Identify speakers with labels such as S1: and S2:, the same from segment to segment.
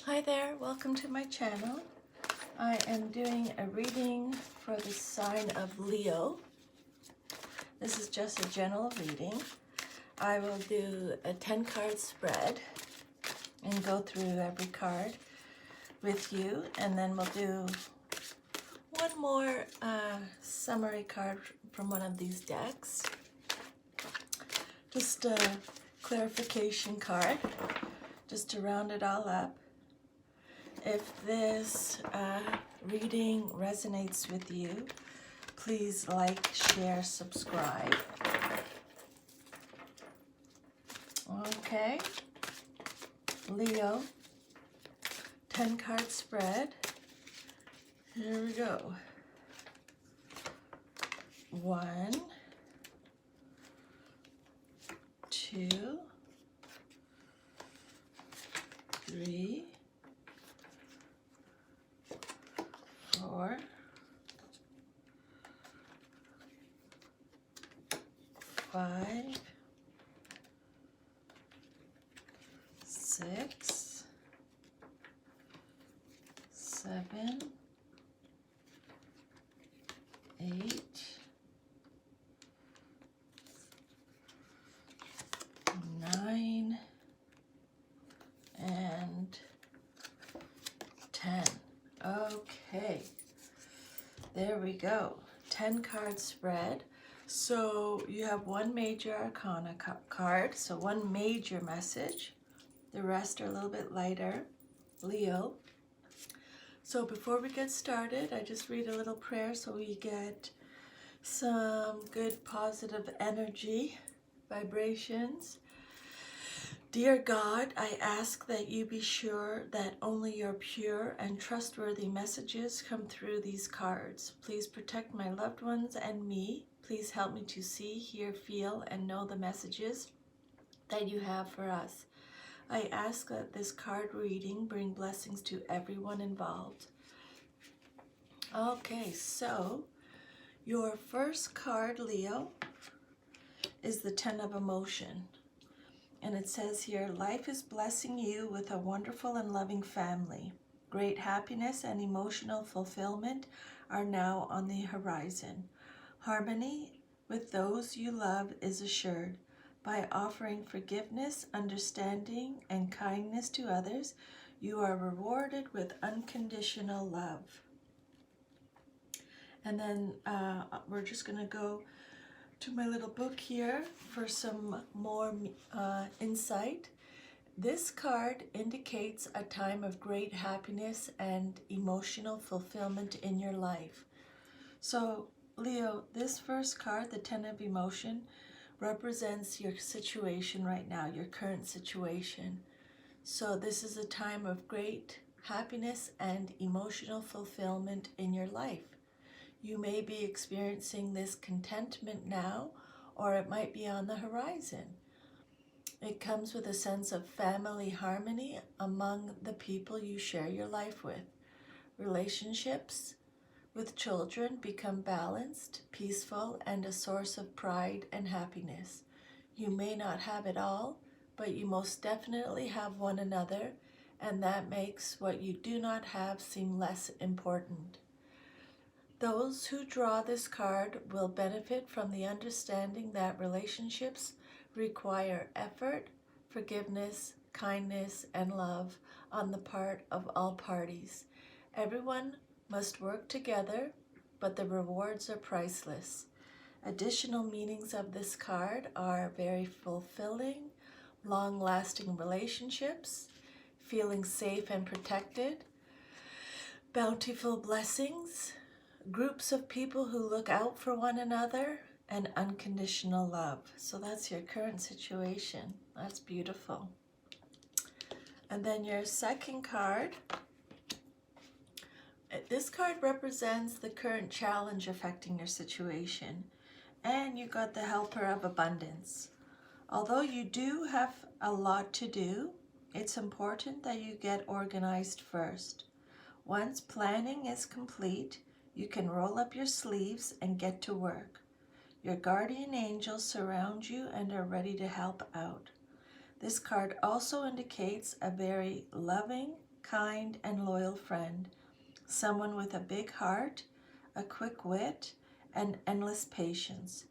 S1: Hi there, welcome to my channel. I am doing a reading for the sign of Leo. This is just a general reading. I will do a 10 card spread and go through every card with you, and then we'll do one more summary card from one of these decks. Just a clarification card, just to round it all up. If this reading resonates with you, please like, share, subscribe. Okay, Leo, 10 card spread. Here we go. 1, 2, 3, 4, 5, 6, 7, 8, 9, and 10. Okay, there we go. 10 card spread. So you have one major arcana card, so one major message. The rest are a little bit lighter. Leo. So before we get started, I just read a little prayer so we get some good positive energy, vibrations. Dear God, I ask that you be sure that only your pure and trustworthy messages come through these cards. Please protect my loved ones and me. Please help me to see, hear, feel, and know the messages that you have for us. I ask that this card reading bring blessings to everyone involved. Okay, so your first card, Leo, is the 10 of Emotion. And it says here, life is blessing you with a wonderful and loving family. Great happiness and emotional fulfillment are now on the horizon. Harmony with those you love is assured. By offering forgiveness, understanding, and kindness to others, you are rewarded with unconditional love. And then we're just going to go to my little book here for some more insight. This card indicates a time of great happiness and emotional fulfillment in your life. So, Leo, this first card, the 10 of Emotion, represents your situation right now, your current situation. So this is a time of great happiness and emotional fulfillment in your life. You may be experiencing this contentment now, or it might be on the horizon. It comes with a sense of family harmony among the people you share your life with. Relationships with children become balanced, peaceful, and a source of pride and happiness. You may not have it all, but you most definitely have one another, and that makes what you do not have seem less important. Those who draw this card will benefit from the understanding that relationships require effort, forgiveness, kindness, and love on the part of all parties. Everyone must work together, but the rewards are priceless. Additional meanings of this card are very fulfilling, long-lasting relationships, feeling safe and protected, bountiful blessings, groups of people who look out for one another, and unconditional love. So that's your current situation. That's beautiful. And then your second card. This card represents the current challenge affecting your situation. And you got the Helper of Abundance. Although you do have a lot to do, it's important that you get organized first. Once planning is complete, you can roll up your sleeves and get to work. Your guardian angels surround you and are ready to help out. This card also indicates a very loving, kind, and loyal friend, someone with a big heart, a quick wit, and endless patience.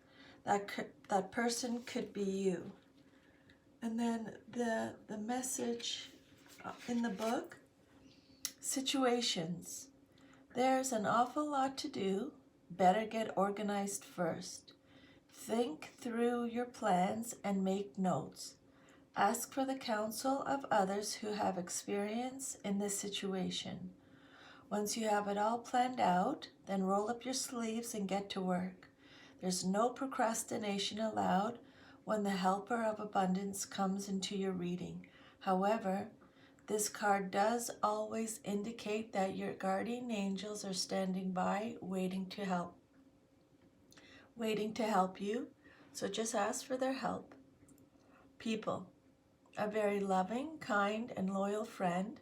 S1: That person could be you. And then the message in the book, situations. There's an awful lot to do. Better get organized first. Think through your plans and make notes. Ask for the counsel of others who have experience in this situation. Once you have it all planned out, then roll up your sleeves and get to work. There's no procrastination allowed when the helper of abundance comes into your reading. However, this card does always indicate that your guardian angels are standing by, waiting to help you. So just ask for their help. People. A very loving, kind, and loyal friend,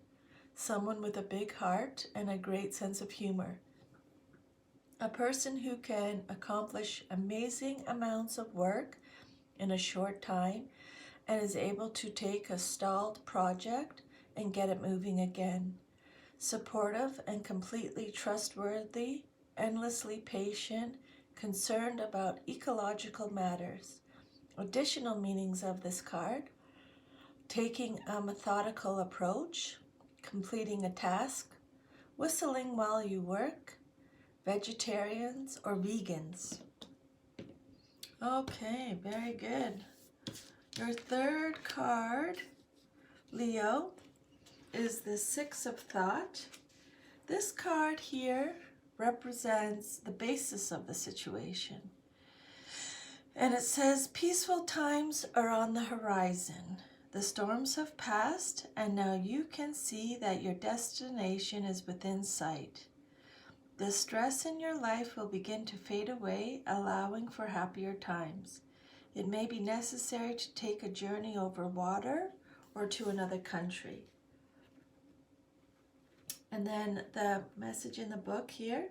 S1: someone with a big heart and a great sense of humor. A person who can accomplish amazing amounts of work in a short time and is able to take a stalled project and get it moving again. Supportive and completely trustworthy, endlessly patient, concerned about ecological matters. Additional meanings of this card: taking a methodical approach, completing a task, whistling while you work, vegetarians or vegans. Okay, very good. Your third card, Leo, is the Six of Thought. This card here represents the basis of the situation. And it says, peaceful times are on the horizon. The storms have passed, and now you can see that your destination is within sight. The stress in your life will begin to fade away, allowing for happier times. It may be necessary to take a journey over water or to another country. And then the message in the book here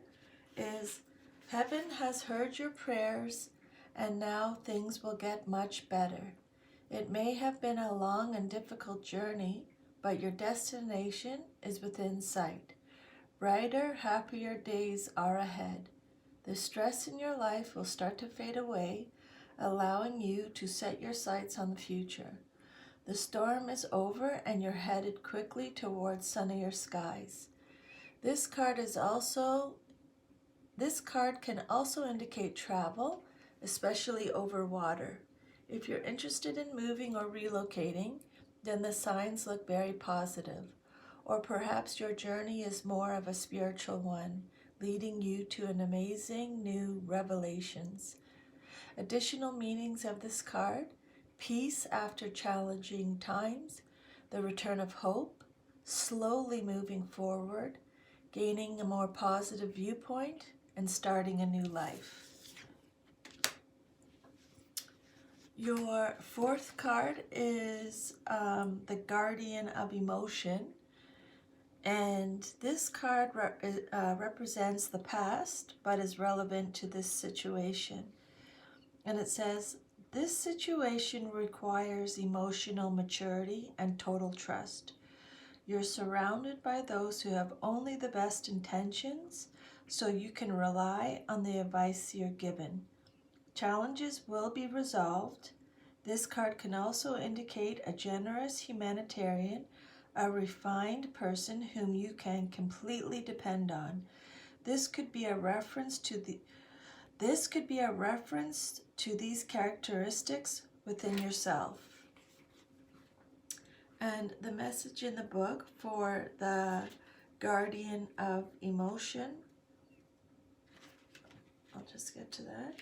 S1: is, heaven has heard your prayers, and now things will get much better. It may have been a long and difficult journey, but your destination is within sight. Brighter, happier days are ahead. The stress in your life will start to fade away, allowing you to set your sights on the future. The storm is over and you're headed quickly towards sunnier skies. This card can also indicate travel, especially over water. If you're interested in moving or relocating, then the signs look very positive. Or perhaps your journey is more of a spiritual one, leading you to an amazing new revelations. Additional meanings of this card: peace after challenging times, the return of hope, slowly moving forward, gaining a more positive viewpoint, and starting a new life. Your fourth card is the Guardian of Emotion. And this card represents the past, but is relevant to this situation. And it says, this situation requires emotional maturity and total trust. You're surrounded by those who have only the best intentions, so you can rely on the advice you're given. Challenges will be resolved. This card can also indicate a generous humanitarian, a refined person whom you can completely depend on. This could be a reference to these characteristics within yourself. And the message in the book for the Guardian of Emotion, I'll just get to that.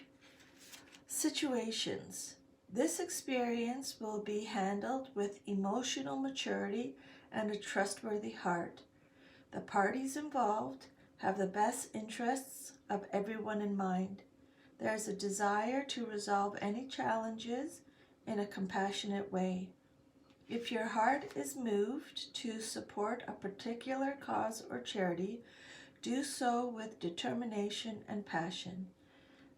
S1: Situations. This experience will be handled with emotional maturity and a trustworthy heart. The parties involved have the best interests of everyone in mind. There is a desire to resolve any challenges in a compassionate way. If your heart is moved to support a particular cause or charity, do so with determination and passion.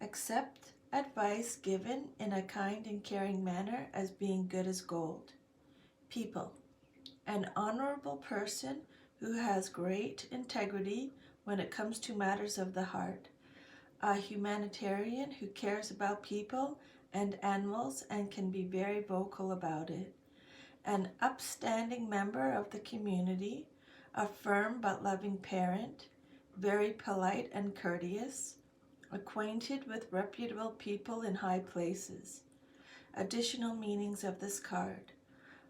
S1: Accept advice given in a kind and caring manner as being good as gold. People. An honorable person who has great integrity when it comes to matters of the heart, a humanitarian who cares about people and animals and can be very vocal about it, an upstanding member of the community, a firm but loving parent, very polite and courteous, acquainted with reputable people in high places. Additional meanings of this card: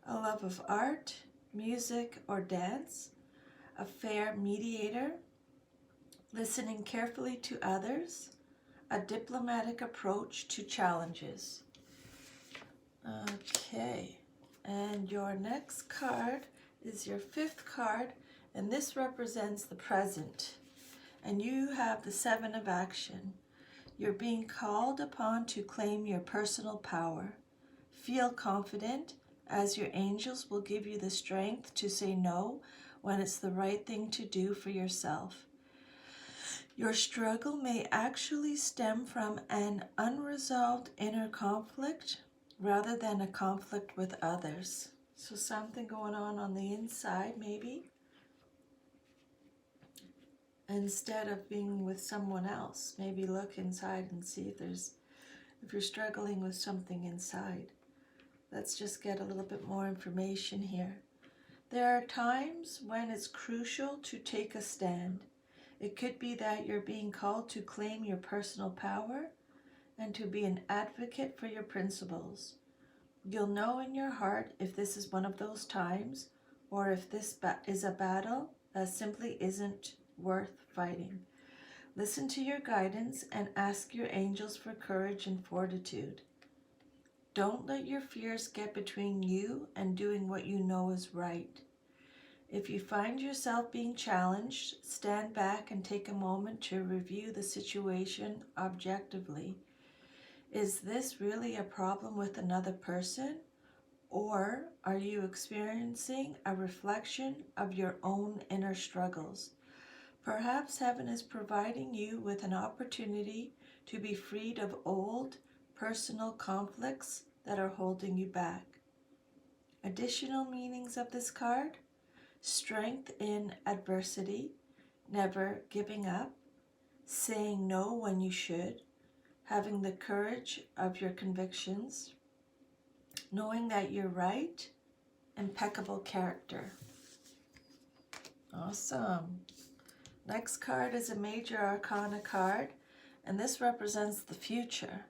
S1: a love of art, music, or dance, a fair mediator, listening carefully to others, a diplomatic approach to challenges. Okay, and your next card is your fifth card, and this represents the present. And you have the Seven of Action. You're being called upon to claim your personal power. Feel confident, as your angels will give you the strength to say no when it's the right thing to do for yourself. Your struggle may actually stem from an unresolved inner conflict rather than a conflict with others. So something going on the inside, maybe, instead of being with someone else. Maybe look inside and see if you're struggling with something inside. Let's just get a little bit more information here. There are times when it's crucial to take a stand. It could be that you're being called to claim your personal power and to be an advocate for your principles. You'll know in your heart if this is one of those times or if this is a battle that simply isn't worth fighting. Listen to your guidance and ask your angels for courage and fortitude. Don't let your fears get between you and doing what you know is right. If you find yourself being challenged, stand back and take a moment to review the situation objectively. Is this really a problem with another person? Or are you experiencing a reflection of your own inner struggles? Perhaps heaven is providing you with an opportunity to be freed of old, personal conflicts that are holding you back. Additional meanings of this card: strength in adversity, never giving up, saying no when you should, having the courage of your convictions, knowing that you're right, impeccable character. Awesome. Next card is a Major Arcana card, and this represents the future.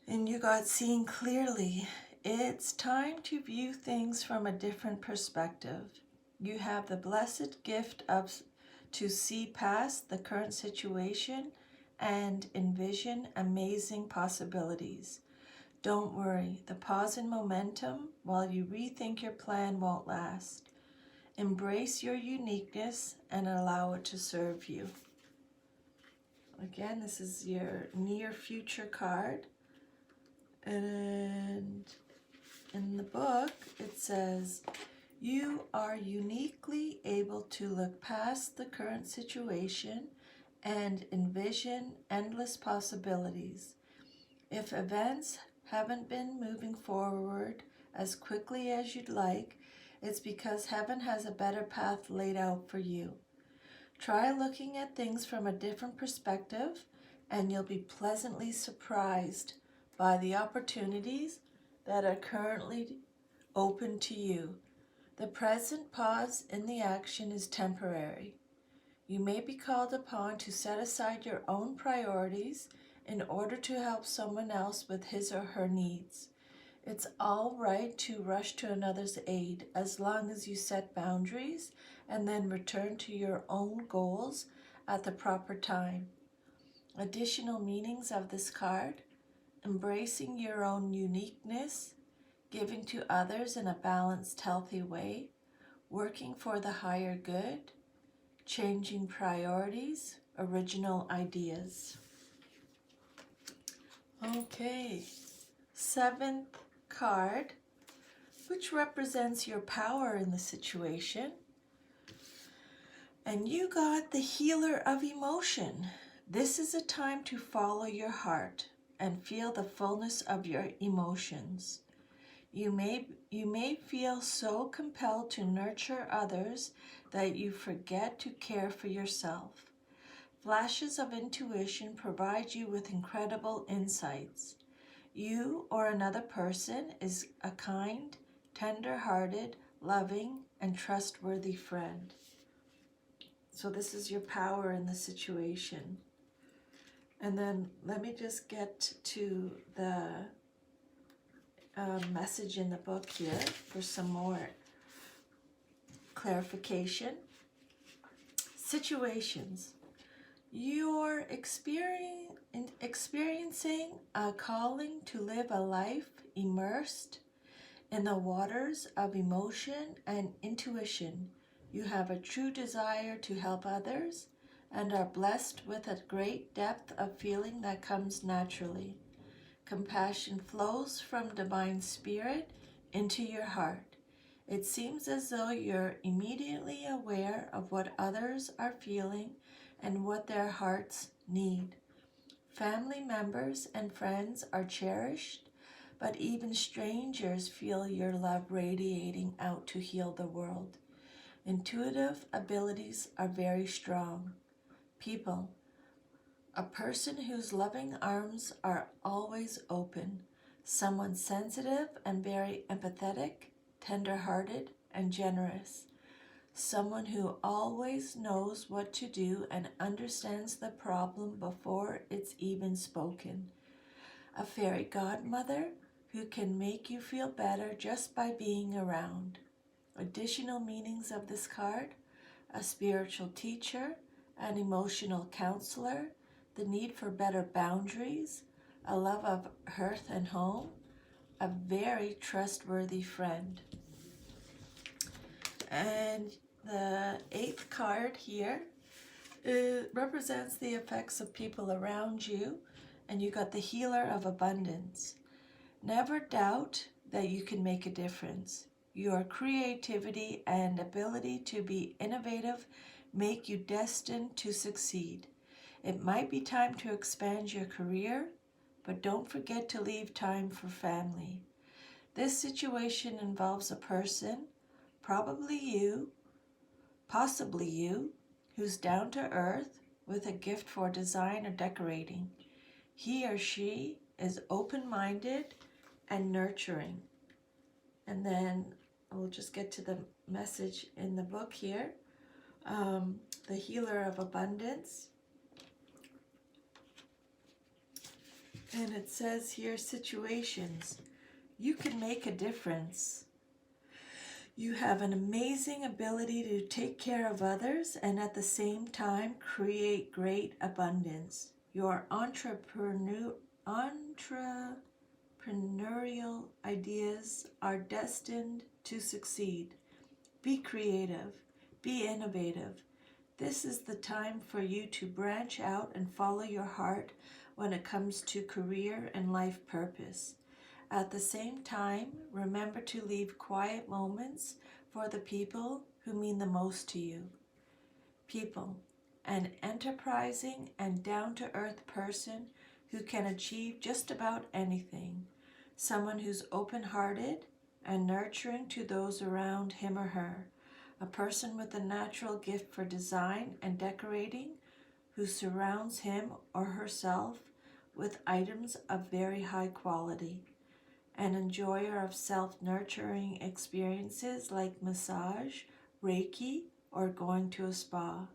S1: And you got seeing clearly. It's time to view things from a different perspective. You have the blessed gift to see past the current situation and envision amazing possibilities. Don't worry, the pause in momentum while you rethink your plan won't last. Embrace your uniqueness and allow it to serve you. Again, this is your near future card. And in the book, it says, you are uniquely able to look past the current situation and envision endless possibilities. If events haven't been moving forward as quickly as you'd like, it's because heaven has a better path laid out for you. Try looking at things from a different perspective, and you'll be pleasantly surprised by the opportunities that are currently open to you. The present pause in the action is temporary. You may be called upon to set aside your own priorities in order to help someone else with his or her needs. It's all right to rush to another's aid as long as you set boundaries and then return to your own goals at the proper time. Additional meanings of this card: embracing your own uniqueness, giving to others in a balanced, healthy way, working for the higher good, changing priorities, original ideas. Okay, seventh card, which represents your power in the situation. And you got the Healer of Emotion. This is a time to follow your heart and feel the fullness of your emotions. You may feel so compelled to nurture others that you forget to care for yourself. Flashes of intuition provide you with incredible insights. You or another person is a kind, tender-hearted, loving, and trustworthy friend. So this is your power in the situation. And then let me just get to the message in the book here for some more clarification. Situations. You're experiencing a calling to live a life immersed in the waters of emotion and intuition. You have a true desire to help others and are blessed with a great depth of feeling that comes naturally. Compassion flows from Divine Spirit into your heart. It seems as though you're immediately aware of what others are feeling and what their hearts need. Family members and friends are cherished, but even strangers feel your love radiating out to heal the world. Intuitive abilities are very strong. People. A person whose loving arms are always open. Someone sensitive and very empathetic, tender-hearted, and generous. Someone who always knows what to do and understands the problem before it's even spoken. A fairy godmother who can make you feel better just by being around. Additional meanings of this card: a spiritual teacher, an emotional counselor, the need for better boundaries, a love of hearth and home, a very trustworthy friend. And the 8th card here represents the effects of people around you, and you got the healer of abundance. Never doubt that you can make a difference. Your creativity and ability to be innovative make you destined to succeed. It might be time to expand your career, but don't forget to leave time for family. This situation involves a person, probably you, possibly you, who's down to earth with a gift for design or decorating. He or she is open-minded and nurturing. And then we'll just get to the message in the book here. The healer of abundance. And it says here, situations. You can make a difference. You have an amazing ability to take care of others and at the same time create great abundance. Your entrepreneurial ideas are destined to succeed. Be creative. Be innovative. This is the time for you to branch out and follow your heart when it comes to career and life purpose. At the same time, remember to leave quiet moments for the people who mean the most to you. People. An enterprising and down-to-earth person who can achieve just about anything. Someone who's open-hearted and nurturing to those around him or her. A person with a natural gift for design and decorating who surrounds him or herself with items of very high quality. An enjoyer of self-nurturing experiences like massage, Reiki, or going to a spa.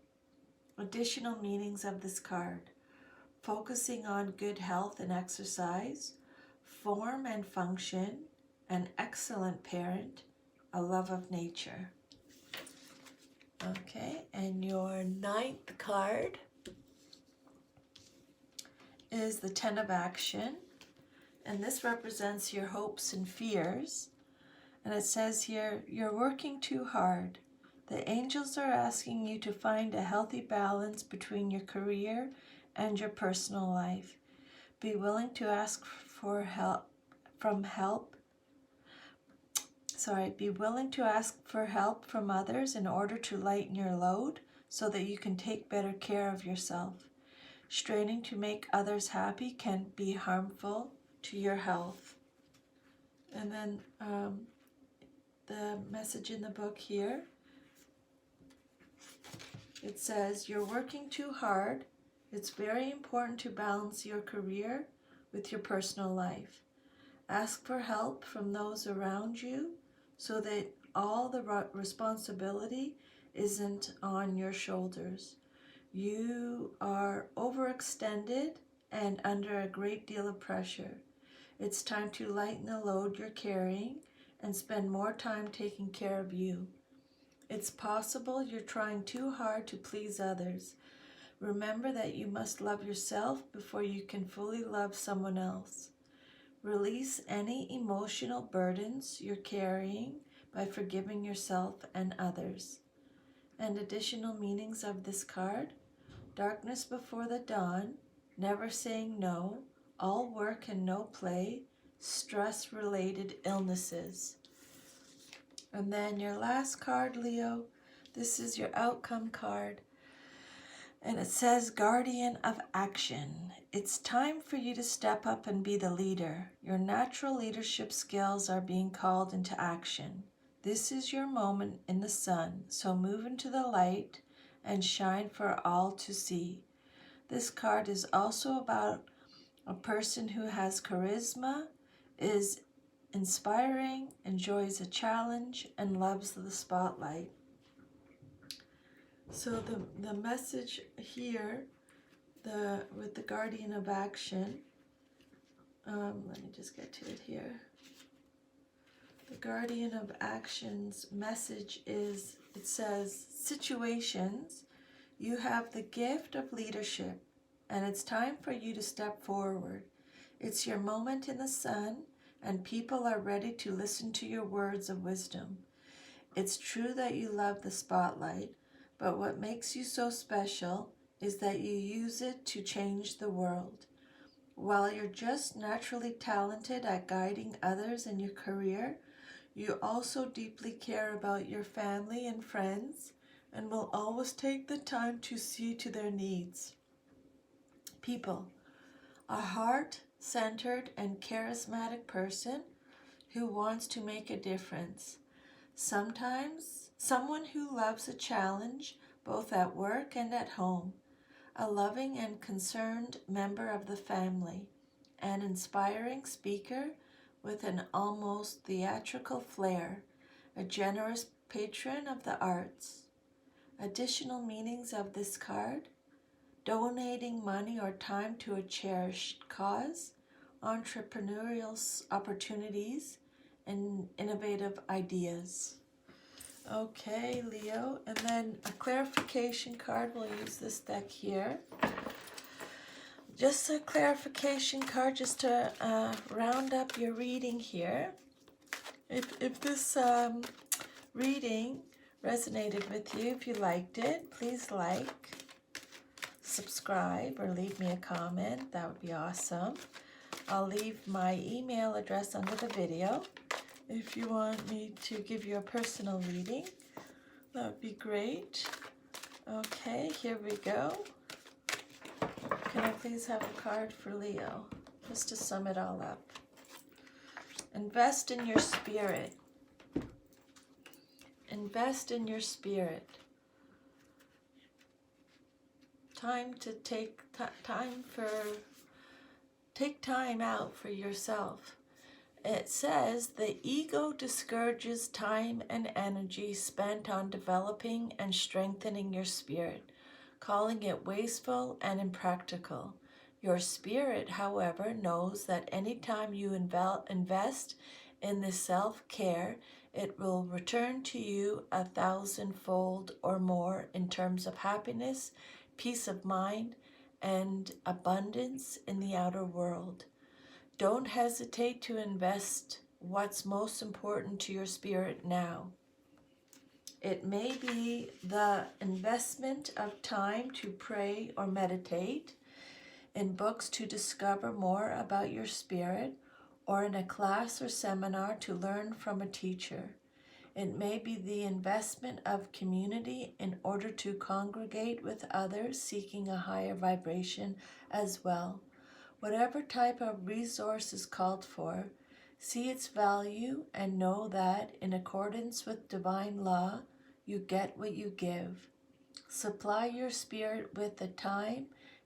S1: Additional meanings of this card: focusing on good health and exercise, form and function, an excellent parent, a love of nature. Okay, and your 9th card is the 10 of Action, and this represents your hopes and fears. And it says here, you're working too hard. The angels are asking you to find a healthy balance between your career and your personal life. Be willing to ask for help Be willing to ask for help from others in order to lighten your load so that you can take better care of yourself. Straining to make others happy can be harmful to your health. And then the message in the book here, it says, you're working too hard. It's very important to balance your career with your personal life. Ask for help from those around you so that all the responsibility isn't on your shoulders. You are overextended and under a great deal of pressure. It's time to lighten the load you're carrying and spend more time taking care of you. It's possible you're trying too hard to please others. Remember that you must love yourself before you can fully love someone else. Release any emotional burdens you're carrying by forgiving yourself and others. And additional meanings of this card: darkness before the dawn, never saying no, all work and no play, stress-related illnesses. And then your last card, Leo, this is your outcome card. And it says, Guardian of Action. It's time for you to step up and be the leader. Your natural leadership skills are being called into action. This is your moment in the sun, so move into the light and shine for all to see. This card is also about a person who has charisma, is inspiring, enjoys a challenge, and loves the spotlight. So the message here, with the Guardian of Action, let me just get to it here. The Guardian of Action's message is, it says, situations, you have the gift of leadership, and it's time for you to step forward. It's your moment in the sun, and people are ready to listen to your words of wisdom. It's true that you love the spotlight, but what makes you so special is that you use it to change the world. While you're just naturally talented at guiding others in your career, you also deeply care about your family and friends and will always take the time to see to their needs. People, a heart-centered and charismatic person who wants to make a difference. Sometimes, someone who loves a challenge both at work and at home, a loving and concerned member of the family, an inspiring speaker with an almost theatrical flair, a generous patron of the arts. Additional meanings of this card: donating money or time to a cherished cause, entrepreneurial opportunities, and innovative ideas. Okay, Leo, and then a clarification card. We'll use this deck here. Just a clarification card, just to round up your reading here. If this reading resonated with you, if you liked it, please like, subscribe, or leave me a comment. That would be awesome. I'll leave my email address under the video. If you want me to give you a personal reading, that would be great. Okay, here we go. Can I please have a card for Leo, just to sum it all up? Invest in your spirit. Invest in your spirit. Time to take time out for yourself. It says the ego discourages time and energy spent on developing and strengthening your spirit, calling it wasteful and impractical. Your spirit, however, knows that any time you invest in this self-care, it will return to you 1,000-fold or more in terms of happiness, peace of mind, and abundance in the outer world. Don't hesitate to invest what's most important to your spirit now. It may be the investment of time to pray or meditate, in books to discover more about your spirit, or in a class or seminar to learn from a teacher. It may be the investment of community in order to congregate with others seeking a higher vibration as well. Whatever type of resource is called for, See its value and know that, in accordance with divine law, you get what you give. Supply your spirit with the time,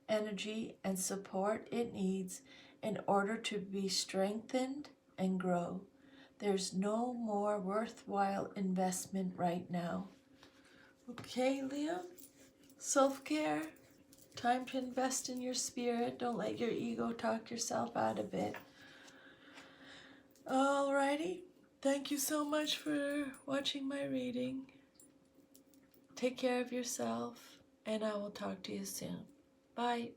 S1: energy, and support it needs in order to be strengthened and grow. There's no more worthwhile investment right now. Okay, Leo? Self-care. Time to invest in your spirit. Don't let your ego talk yourself out of it. Alrighty. Thank you so much for watching my reading. Take care of yourself, and I will talk to you soon. Bye.